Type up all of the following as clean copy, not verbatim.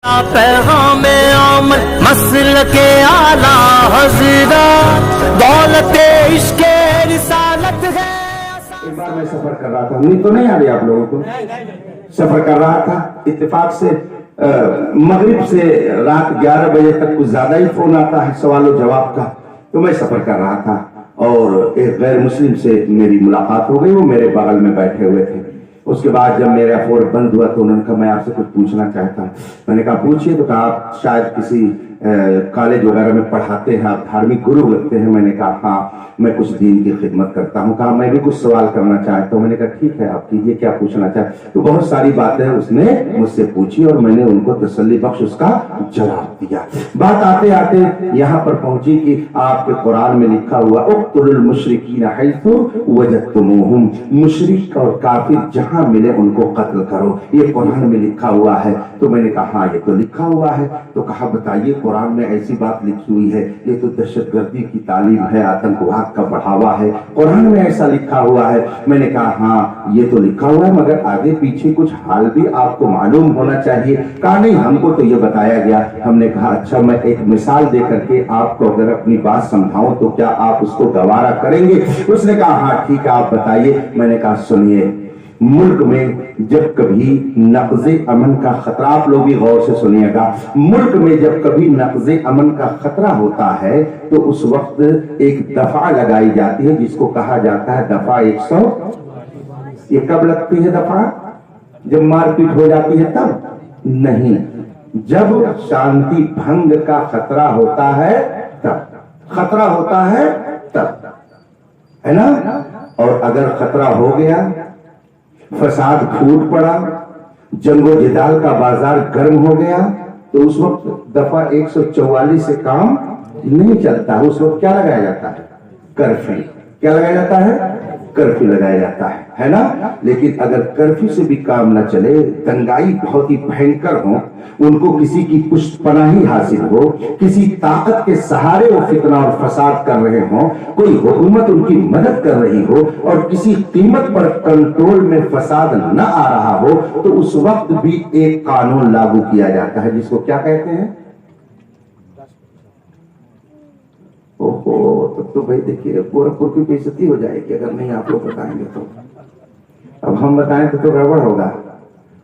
پیغام آمد مسل کے اعلیٰ حضرات دولت عشق رسالت ہے. ایک بار میں سفر کر رہا تھا, نیند تو نہیں آ رہی آپ لوگوں کو؟ سفر کر رہا تھا, اتفاق سے مغرب سے رات 11 بجے تک کچھ زیادہ ہی فون آتا ہے سوال و جواب کا. تو میں سفر کر رہا تھا اور ایک غیر مسلم سے میری ملاقات ہو گئی. وہ میرے بغل میں بیٹھے ہوئے تھے. اس کے بعد جب میرا فون بند ہوا تو انہوں نے کہا میں آپ سے کچھ پوچھنا چاہتا ہوں. میں نے کہا پوچھئے. تو کہا آپ شاید کسی کالج وغیرہ میں پڑھاتے ہیں, آپ دھارمک گرو لگتے ہیں. میں نے کہا ہاں میں کچھ دین کی خدمت کرتا ہوں. کہا میں بھی کچھ سوال کرنا چاہتا ہوں. میں نے کہا ٹھیک ہے آپ کیجئے, کیا پوچھنا چاہتے. تو بہت ساری باتیں اس نے مجھ سے پوچھی اور میں نے ان کو تسلی بخش اس کا جواب دیا. بات آتے آتے یہاں پر پہنچی کہ آپ کے قرآن میں لکھا ہوا اقتلوا المشرکین حیث وجدتموہم, مشرک اور کافر جہاں ملے ان کو قتل کرو, یہ قرآن میں لکھا ہوا ہے. تو میں نے کہا ہاں یہ تو لکھا ہوا ہے. تو کہا بتائیے قرآن میں ایسی بات لکھی ہوئی ہے, یہ تو دہشت گردی کی تعلیم ہے, آتنکواد کا بڑھاوا ہے, قرآن میں ایسا لکھا ہوا ہے. میں نے کہا ہاں یہ تو لکھا ہوا ہے مگر آگے پیچھے کچھ حال بھی آپ کو معلوم ہونا چاہیے. کہا نہیں ہم کو تو یہ بتایا گیا. ہم نے کہا اچھا میں ایک مثال دے کر کے آپ کو اگر اپنی بات سمجھاؤں تو کیا آپ اس کو گوارا کریں گے؟ اس نے کہا ہاں ٹھیک ہے آپ بتائیے. میں نے کہا سنیے, ملک میں جب کبھی نقض امن کا خطرہ, آپ لوگ بھی غور سے سنیے گا, ملک میں جب کبھی نقض امن کا خطرہ ہوتا ہے تو اس وقت ایک دفعہ لگائی جاتی ہے جس کو کہا جاتا ہے دفعہ 100. یہ کب لگتی ہے دفعہ؟ جب مار پیٹ ہو جاتی ہے تب نہیں, جب شانتی بھنگ کا خطرہ ہوتا ہے تب. خطرہ ہوتا ہے تب, ہے نا. اور اگر خطرہ ہو گیا, فساد پھوٹ پڑا, جنگ و جدال کا بازار گرم ہو گیا, تو اس وقت دفعہ 144 سے کام نہیں چلتا. اس وقت کیا لگایا جاتا ہے؟ کرفیو. کیا لگایا جاتا ہے؟ کرفیو لگایا جاتا ہے نا. لیکن اگر کرفیو سے بھی کام نہ چلے, دنگائی بہت ہی بھینکر ہوں, ان کو کسی کی پشت پناہی حاصل ہو, کسی طاقت کے سہارے وہ فتنہ اور فساد کر رہے ہوں, کوئی حکومت ان کی مدد کر رہی ہو اور کسی قیمت پر کنٹرول میں فساد نہ آ رہا ہو, تو اس وقت بھی ایک قانون لاگو کیا جاتا ہے جس کو کیا کہتے ہیں؟ تب تو بھائی دیکھیے گورکھپور کی بے عزتی ہو جائے گی اگر نہیں آپ لوگ بتائیں گے تو. اب ہم بتائیں تو گڑبڑ ہوگا.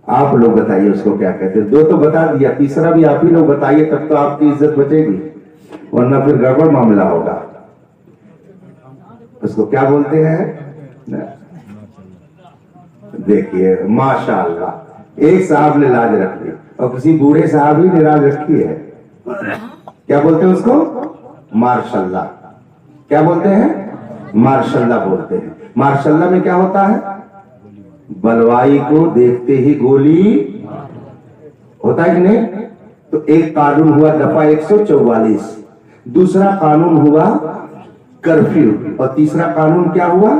آپ لوگ بتائیے اس کو کیا کہتے ہیں. دو تو بتا دیا, تیسرا بھی آپ ہی لوگ بتائیے تب تو آپ کی عزت بچے گی, ورنہ پھر گڑبڑ معاملہ ہوگا. اس کو کیا بولتے ہیں؟ دیکھیے ماشاءاللہ ایک صاحب نے لاج رکھ لی اور کسی بوڑھے صاحب ہی نے لاج رکھی ہے. کیا بولتے ہیں اس کو؟ ماشاء اللہ. کیا بولتے ہیں؟ ماشاء اللہ بولتے ہیں. ماشاء اللہ میں کیا ہوتا ہے؟ بلوائی کو دیکھتے ہی گولی ہوتا ہے کہ نہیں. تو ایک قانون ہوا دفعہ 144, دوسرا قانون ہوا کرفیو, اور تیسرا قانون کیا ہوا؟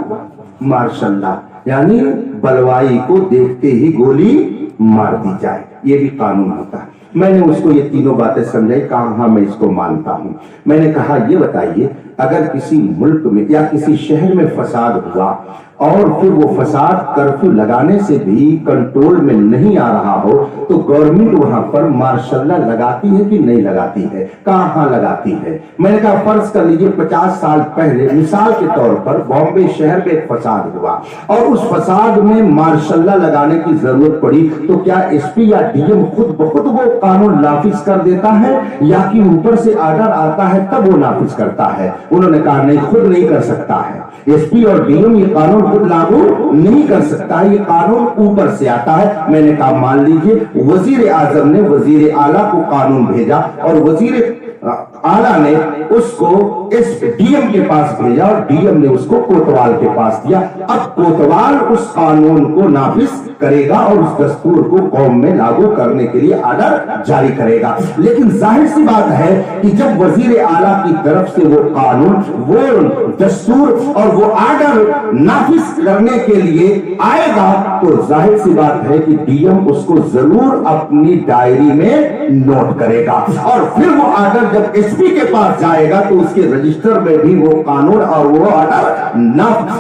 ماشاء اللہ, یعنی بلوائی کو دیکھتے ہی گولی مار دی جائے. یہ بھی قانون ہوتا ہے. میں نے اس کو یہ تینوں باتیں سمجھائی, کہا ہاں میں اس کو مانتا ہوں. میں نے کہا یہ بتائیے اگر کسی ملک میں یا کسی شہر میں فساد ہوا اور پھر وہ فساد کرفیو لگانے سے بھی کنٹرول میں نہیں آ رہا ہو, تو گورنمنٹ وہاں پر مارشل لا لگاتی ہے کہ نہیں لگاتی ہے؟ کہاں لگاتی ہے. میں نے کہا فرض کر لیجئے 50 سال پہلے مثال کے طور پر بامبے شہر میں ایک فساد ہوا اور اس فساد میں مارشل لا لگانے کی ضرورت پڑی, تو کیا ایس پی یا ڈی ایم خود بخود وہ قانون نافذ کر دیتا ہے یا کہ اوپر سے آرڈر آتا ہے تب وہ نافذ کرتا ہے؟ انہوں نے کہا نہیں, خود نہیں کر سکتا ہے. ایس پی اور ڈی ایم یہ قانون خود لاگو نہیں کر سکتا ہے, یہ قانون اوپر سے آتا ہے. میں نے کہا مان لیجئے وزیر اعظم نے وزیر اعلیٰ کو قانون بھیجا اور وزیر اعلیٰ نے اس کو ایس ڈی ایم کے پاس بھیجا اور ڈی ایم نے اس کو کوتوال کے پاس دیا. اب کوتوال اس قانون کو نافذ کرے گا اور اس دستور کو قوم میں لاگو کرنے کے لیے آرڈر جاری کرے گا. لیکن ظاہر سی بات ہے کہ جب وزیر اعلیٰ کی طرف سے وہ قانون, وہ دستور اور وہ آرڈر نافذ کرنے کے لیے آئے گا, تو ظاہر سی بات ہے کہ ڈی ایم اس کو ضرور اپنی ڈائری میں نوٹ کرے گا اور پھر وہ آرڈر جب ایس پی کے پاس جائے گا تو اس کے رجسٹر میں بھی وہ قانون اور وہ آرڈر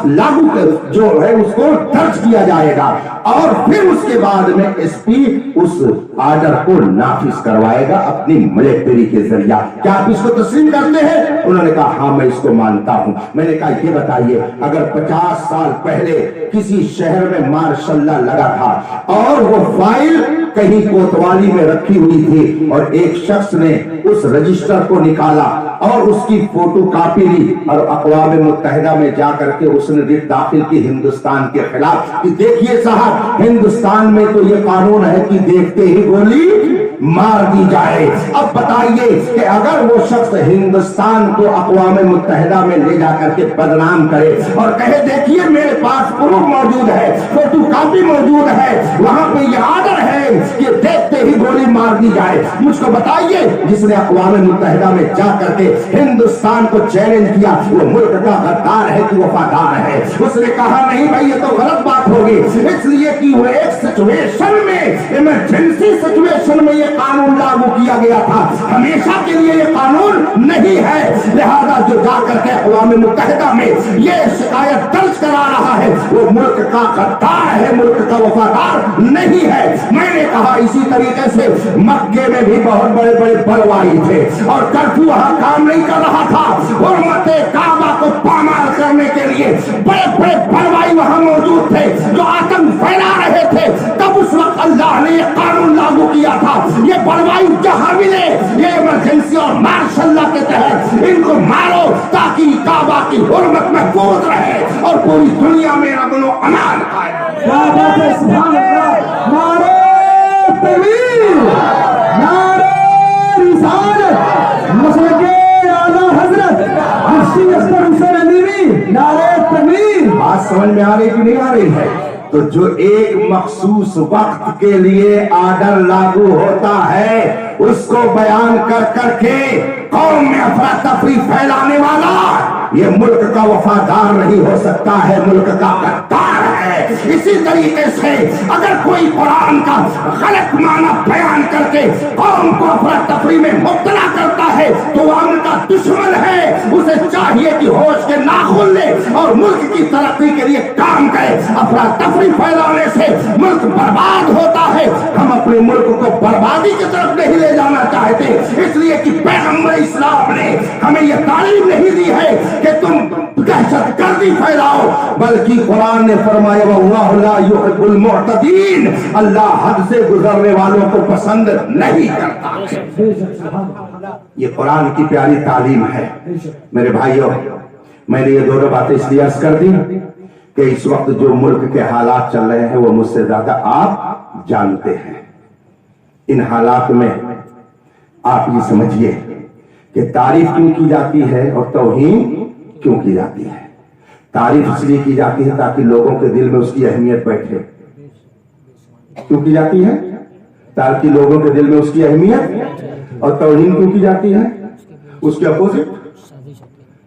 لاگو جو ہے اس کو درج کیا جائے گا. اور پھر اس کے بعد میں ایس پی اس آرڈر کو نافذ کروائے گا اپنی ملٹری کے ذریعہ. کیا آپ اس کو تسلیم کرتے ہیں؟ انہوں نے کہا ہاں میں اس کو مانتا ہوں. میں نے کہا یہ بتائیے اگر 50 سال پہلے کسی شہر میں مارشل لا لگا تھا اور وہ فائل کہیں کوتوالی میں رکھی ہوئی تھی اور ایک شخص نے اس رجسٹر کو نکالا اور اس کی فوٹو کاپی لی اور اقوام متحدہ میں جا کر کے اس نے ریٹ داخل کی ہندوستان کے خلاف کہ دیکھیے صاحب ہندوستان میں تو یہ قانون ہے کہ دیکھتے ہی گولی مار دی جائے. اب بتائیے کہ اگر وہ شخص ہندوستان کو اقوام متحدہ میں لے جا کر کے بدنام کرے اور کہے دیکھیے میرے پاس پروف موجود ہے, فوٹو کاپی موجود ہے, وہاں پہ یہ آرڈر ہے کہ دیکھتے ہی گولی مار دی جائے, مجھ کو بتائیے جس نے اقوام متحدہ میں جا کر کے ہندوستان کو چیلنج کیا وہ ملک کا غدار ہے کہ وفادار ہے؟ اس نے کہا نہیں بھائی یہ تو غلط بات ہوگی, اس لیے کہ وہ ایک سچویشن میں ایمرجنسی سچویشن میں یہ قانون لاگو کیا گیا تھا, ہمیشہ کے لیے یہ قانون نہیں ہے. لہذا جو جا کر کے اقوام متحدہ میں یہ شکایت درج کرا رہا ہے وہ ملک کا غدار ہے, ملک کا وفادار نہیں ہے. میں نے کہا اسی طریقے سے مکے میں بھی بہت بڑے بڑے بلوائی تھے اور کرفیو وہاں کام نہیں کر رہا تھا, حرمت کعبہ کو پامال کرنے کے لیے بڑے بڑے بلوائی وہاں موجود تھے جو آتنک پھیلا رہے تھے. تب اس وقت اللہ نے یہ قانون لاگو کیا تھا یہ بلوائی جہاں ملے یہ ایمرجنسی اور مارشل لا کے تحت ان کو مارو تاکہ کعبہ کی حرمت محفوظ رہے اور پوری دنیا میں امن و امان قائم. سبحان اللہ. نعرہ تکبیر, نعرہ رسالت, مسلک اعلیٰ حضرت مفتی اختر حسین امیری, نعرہ تکبیر. بات سمجھ میں آ رہی کہ نہیں آ رہی ہے؟ تو جو ایک مخصوص وقت کے لیے آرڈر لاگو ہوتا ہے اس کو بیان کر کر کے قوم میں افراتفری پھیلانے والا یہ ملک کا وفادار نہیں ہو سکتا ہے, ملک کا غدار ہے. اسی طریقے سے اگر کوئی قرآن کا غلط معنی بیان کر کے قوم کو افراتفری میں مبتلا کرتا ہے تو وہ ان کا دشمن ہے. اسے چاہیے کہ ہوش کے ناخن لے اور ملک کی ترقی کے لیے کام کرے. افراتفری پھیلانے سے ملک برباد ہوتا ہے. ہم اپنے ملک کو بربادی کی طرف نہیں لے جانا چاہتے, اس لیے کہ پیغمبر اسلام نے ہمیں یہ تعلیم نہیں دی ہے کہ تم دہشت گردی پھیلاؤ, بلکہ قرآن نے فرمایا واللہ لا یحب المعتدین, اللہ حد سے گزرنے والوں کو پسند نہیں کرتا. یہ قرآن کی پیاری تعلیم ہے. میرے بھائیوں میں نے یہ دونوں باتیں اس لیے عرض کر دی کہ اس وقت جو ملک کے حالات چل رہے ہیں وہ مجھ سے زیادہ آپ جانتے ہیں. ان حالات میں آپ یہ سمجھیے کہ تعریف کیوں کی جاتی ہے اور توہین کیوں کی جاتی ہے. تعریف اس لیے کی جاتی ہے تاکہ لوگوں کے دل میں اس کی اہمیت بیٹھے. کیوں کی جاتی ہے؟ تاکہ لوگوں کے دل میں اس کی اہمیت. اور توہین کیوں کی جاتی ہے؟ اس کے اپوزٹ,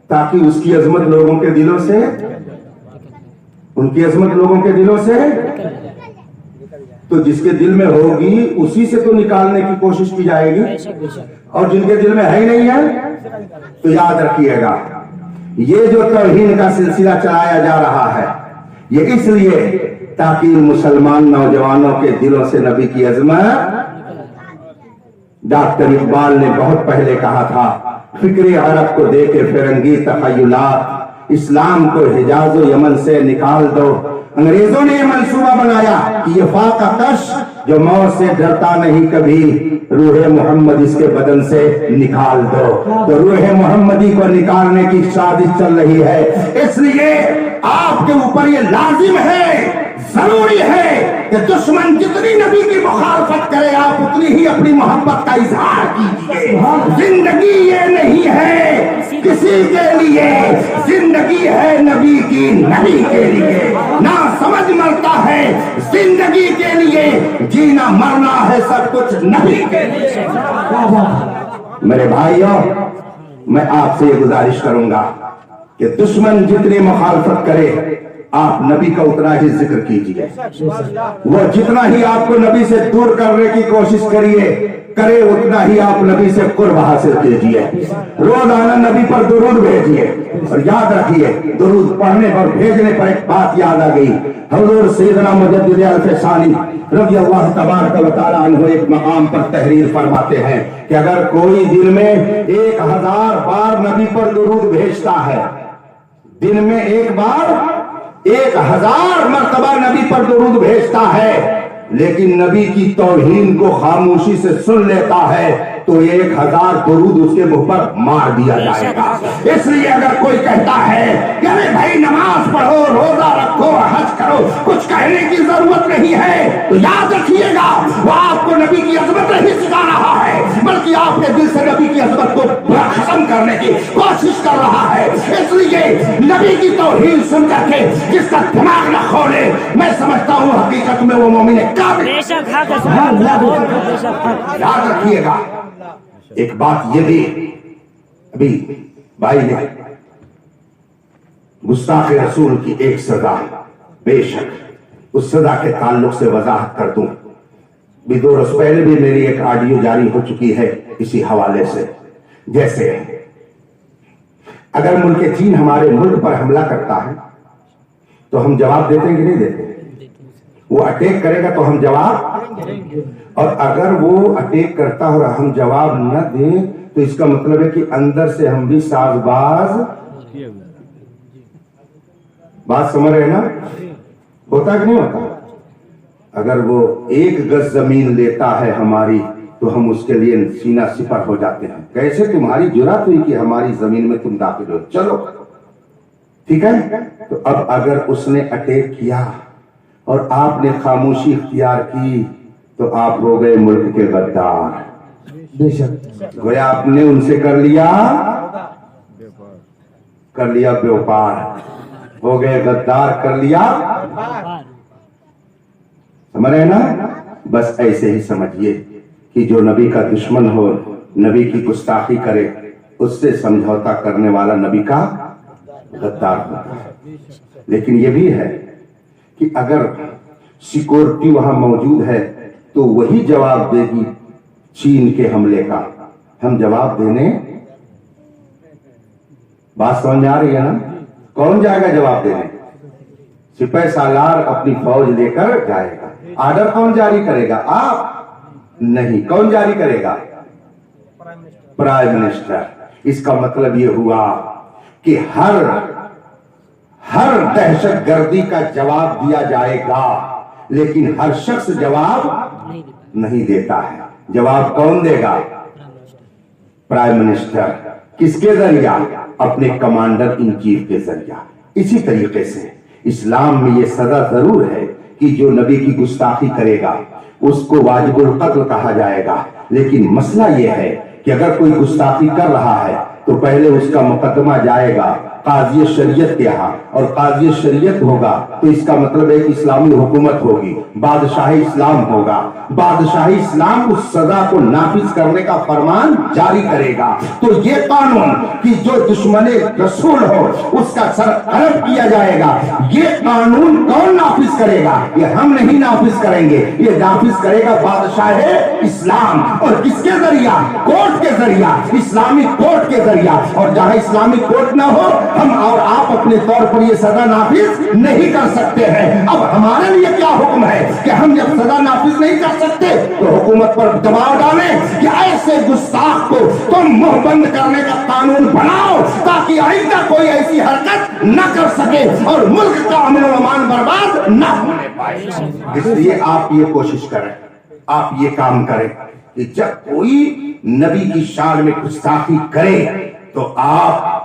تاکہ اس کی عظمت لوگوں کے دلوں سے, ان کی عظمت لوگوں کے دلوں سے, تو جس کے دل میں ہوگی اسی سے تو نکالنے کی کوشش کی جائے گی, اور جن کے دل میں ہے ہی نہیں ہے تو یاد رکھیے گا یہ جو توہین کا سلسلہ چلایا جا رہا ہے یہ اس لیے تاکہ مسلمان نوجوانوں کے دلوں سے نبی کی عظمت. ڈاکٹر اقبال نے بہت پہلے کہا تھا فکر عرب کو دے کے فرنگی تخیلات, اسلام کو حجاز و یمن سے نکال دو. انگریزوں نے یہ منصوبہ بنایا کہ یہ فاقہ کش جو موت سے ڈرتا نہیں کبھی, روح محمد اس کے بدن سے نکال دو. تو روح محمدی کو نکالنے کی سازش چل رہی ہے. اس لیے آپ کے اوپر یہ لازم ہے, ضروری ہے کہ دشمن جتنی نبی کی مخالفت کرے آپ اتنی ہی اپنی محبت کا اظہار کیجیے. زندگی یہ نہیں ہے کسی کے لیے, زندگی ہے نبی کی, نبی کے لیے. نہ سمجھ مرتا ہے زندگی کے لیے, جینا مرنا ہے سب کچھ نبی کے لیے. میرے بھائیوں میں آپ سے یہ گزارش کروں گا کہ دشمن جتنی مخالفت کرے آپ نبی کا اتنا ہی ذکر کیجیے. وہ جتنا ہی آپ کو نبی سے دور کرنے کی کوشش کرے اتنا ہی آپ نبی سے قرب حاصل کیجیے. روزانہ نبی پر درود بھیجیے. اور یاد رکھیے درود پڑھنے پر بھیجنے پر ایک بات یاد آ گئی. حضور سیدنا مجدد الف ثانی رضی اللہ تبارک و تعالی عنہ ایک مقام پر تحریر فرماتے ہیں کہ اگر کوئی دن میں 1000 بار نبی پر درود بھیجتا ہے، دن میں ایک بار 1000 مرتبہ نبی پر درود بھیجتا ہے، لیکن نبی کی توہین کو خاموشی سے سن لیتا ہے تو 1000 درود اس کے منہ پر مار دیا جائے گا. اس لیے اگر کوئی کہتا ہے کہ ارے بھائی نماز پڑھو، روزہ رکھو، حج کرو، کچھ کہنے کی ضرورت نہیں ہے، تو یاد رکھیے گا وہ آپ کو نبی کی عظمت نہیں سکھا رہا ہے، بلکہ آپ کے دل سے نبی کی عظمت کو ختم کرنے کی کوشش کر رہا ہے. اس لیے نبی کی توہین سن کر کے جس کا دماغ نہ کھولے، میں سمجھتا ہوں حقیقت میں وہ مومن کامل. یاد رکھیے گا ایک بات یہ بھی، ابھی بھائی نے گستاخ رسول کی ایک سزا، بے شک اس سزا کے تعلق سے وضاحت کر دوں. 2 روز پہلے بھی میری ایک آڈیو جاری ہو چکی ہے اسی حوالے سے. جیسے اگر ملک چین ہمارے ملک پر حملہ کرتا ہے تو ہم جواب دیتے ہیں کہ نہیں دیتے؟ وہ اٹیک کرے گا تو ہم جواب، اور اگر وہ اٹیک کرتا اور ہم جواب نہ دیں تو اس کا مطلب ہے کہ اندر سے ہم بھی ساز باز. بات سمجھ رہے نا؟ ہوتا کہ نہیں ہوتا؟ اگر وہ 1 گز زمین لیتا ہے ہماری تو ہم اس کے لیے سینہ سپر ہو جاتے ہیں. کیسے تمہاری جرات ہوئی کہ ہماری زمین میں تم داخل ہو؟ چلو ٹھیک ہے. تو اب اگر اس نے اٹیک کیا اور آپ نے خاموشی اختیار کی تو آپ ہو گئے ملک کے غدار. گویا آپ نے ان سے کر لیا بیوپار، ہو گئے غدار، کر لیا. سمجھ رہے نا؟ بس ایسے ہی سمجھیے کہ جو نبی کا دشمن ہو، نبی کی گستاخی کرے، اس سے سمجھوتا کرنے والا نبی کا غدار ہوتا ہے. لیکن یہ بھی ہے کہ اگر سیکورٹی وہاں موجود ہے تو وہی جواب دے گی چین کے حملے کا. ہم جواب دینے، بات سمجھ آ رہی ہے نا؟ کون جائے گا جواب دینے؟ سپہ سالار اپنی فوج لے کر جائے گا. آرڈر کون جاری کرے گا؟ آپ نہیں. کون جاری کرے گا؟ Prime minister. اس کا مطلب یہ ہوا کہ ہر دہشت گردی کا جواب دیا جائے گا، لیکن ہر شخص جواب نہیں دیتا ہے. جواب کون دے گا؟ Prime minister. کس کے ذریعہ؟ اپنے کمانڈر ان چیف کے ذریعہ. اسی طریقے سے اسلام میں یہ سزا ضرور ہے کہ جو نبی کی گستاخی کرے گا اس کو واجب القتل کہا جائے گا. لیکن مسئلہ یہ ہے کہ اگر کوئی گستاخی کر رہا ہے تو پہلے اس کا مقدمہ جائے گا قاضی شریعت کے ہاں، اور قاضی شریعت ہوگا تو اس کا مطلب ہے کہ اسلامی حکومت ہوگی، بادشاہی اسلام ہوگا. بادشاہی اسلام اس سزا کو نافذ کرنے کا فرمان جاری کرے گا. تو یہ قانون کہ جو دشمن رسول ہو اس کا سر قلم کیا جائے گا، یہ قانون کون نافذ کرے گا؟ یہ ہم نہیں نافذ کریں گے، یہ نافذ کرے گا بادشاہ اسلام. اور کس کے ذریعہ؟ کورٹ کے ذریعہ، اسلامی کورٹ کے ذریعہ. اور جہاں اسلامی کورٹ نہ ہو ہم اور آپ اپنے طور پر یہ سزا نافذ نہیں کر سکتے ہیں. اب ہمارے لیے کیا حکم ہے کہ ہم جب سزا نافذ نہیں کر سکتے تو حکومت پر دباؤ ڈالیں کہ ایسے گستاخ کو تم منہ بند کرنے کا قانون بناؤ تاکہ آئندہ کوئی ایسی حرکت نہ کر سکے اور ملک کا امن و امان برباد نہ ہونے پائے. اس لیے آپ یہ کوشش کریں، آپ یہ کام کریں کہ جب کوئی نبی کی شان میں گستاخی کرے تو آپ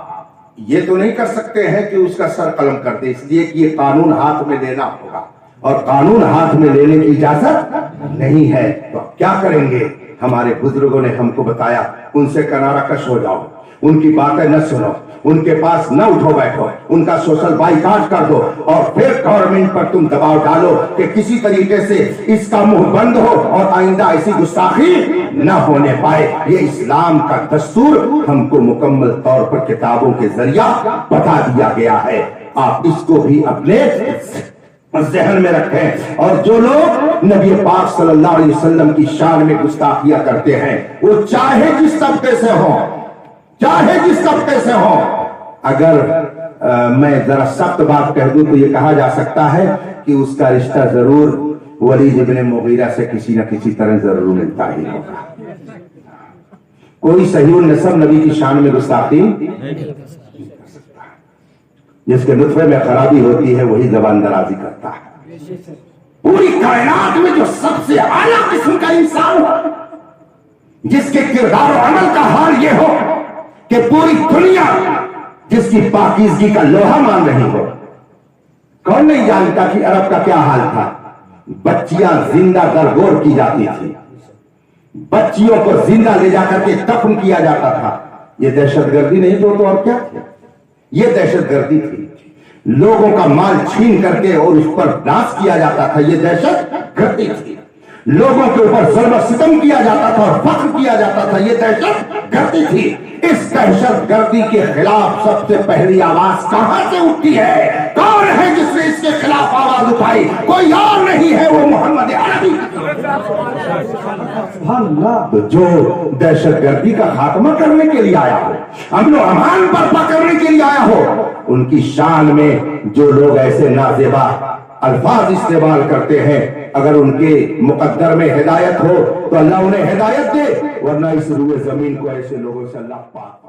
یہ تو نہیں کر سکتے ہیں کہ اس کا سر قلم کر دے، اس لیے کہ یہ قانون ہاتھ میں لینا ہوگا اور قانون ہاتھ میں لینے کی اجازت نہیں ہے. تو کیا کریں گے؟ ہمارے بزرگوں نے ہم کو بتایا، ان سے کنارہ کش ہو جاؤ، ان کی باتیں نہ سنو، ان کے پاس نہ اٹھو بیٹھو، ان کا سوشل بائیکاٹ کر دو اور پھر گورنمنٹ پر تم دباؤ ڈالو کہ کسی طریقے سے اس کا منہ بند ہو اور آئندہ ایسی گستاخی نہ ہونے پائے. یہ اسلام کا دستور ہم کو مکمل طور پر کتابوں کے ذریعہ بتا دیا گیا ہے. آپ اس کو بھی اپنے ذہن میں رکھیں. اور جو لوگ نبی پاک صلی اللہ علیہ وسلم کی شان میں گستاخیاں کرتے ہیں وہ چاہے جس طبقے سے ہوں، چاہے جس طبقے سے ہوں، اگر میں ذرا سخت بات کہہ دوں تو یہ کہا جا سکتا ہے کہ اس کا رشتہ ضرور ولید ابن مغیرہ سے کسی نہ کسی طرح ضرور ملتا ہی ہوگا. کوئی صحیح النسب نبی کی شان میں گستاخی جس کے نطفے میں خرابی ہوتی ہے وہی زبان درازی کرتا ہے. پوری کائنات میں جو سب سے اعلیٰ قسم کا انسان ہو، جس کے کردار و عمل کا حال یہ ہو کہ پوری دنیا جس کی پاکیزگی کا لوہا مان رہی ہو. کون نہیں جانتا کہ عرب کا کیا حال تھا؟ بچیاں زندہ درگور کی جاتی تھی، بچیوں کو زندہ لے جا کر کے دفن کیا جاتا تھا. یہ دہشت گردی نہیں تو اور کیا تھا؟ یہ دہشت گردی تھی. لوگوں کا مال چھین کر کے اور اس پر ناز کیا جاتا تھا، یہ دہشت گردی تھی. لوگوں کے اوپر ظلم و ستم کیا جاتا تھا اور فخر کیا جاتا تھا، یہ دہشت گردی تھی. اس دہشت گردی کے خلاف سب سے پہلی آواز کہاں سے اٹھتی ہے؟ کون ہے جس نے اس کے خلاف آواز اٹھائی؟ کوئی اور نہیں ہے، وہ محمد عربی. تو جو دہشت گردی کا خاتمہ کرنے کے لیے آیا ہو، امن و امان برپا کرنے کے لیے آیا ہو، ان کی شان میں جو لوگ ایسے نازیبا الفاظ استعمال کرتے ہیں، اگر ان کے مقدر میں ہدایت ہو تو اللہ انہیں ہدایت دے، ورنہ اس روئے زمین کو ایسے لوگوں سے اللہ پاک